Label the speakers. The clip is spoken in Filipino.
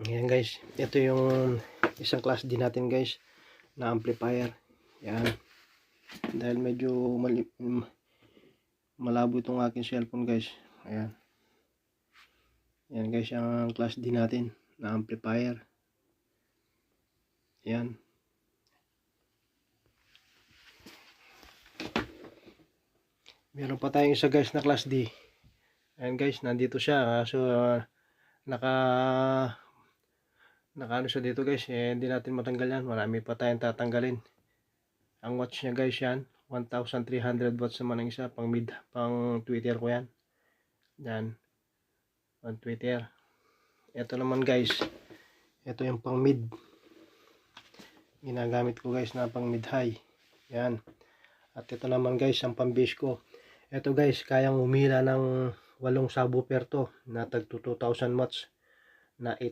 Speaker 1: Ayan guys, ito yung isang class D natin guys na amplifier. Yan. Dahil medyo malabo itong aking cellphone guys. Ayan. Yan guys ang class D natin na amplifier. Yan. Meron pa tayong isa guys na class D. Ayan guys, nandito siya. So nakaano siya dito guys, hindi natin matanggal yan, marami pa tayong tatanggalin. Ang watts niya guys yan 1300 watts naman ang isa, pang tweeter ko yan. Pang tweeter. Ito naman guys, ito yung pang mid, ginagamit ko guys na pang mid high. Yan. At ito naman guys ang pang bass ko. Ito guys, kayang umila ng 8 subwoofer to na tag 2000 watts na 8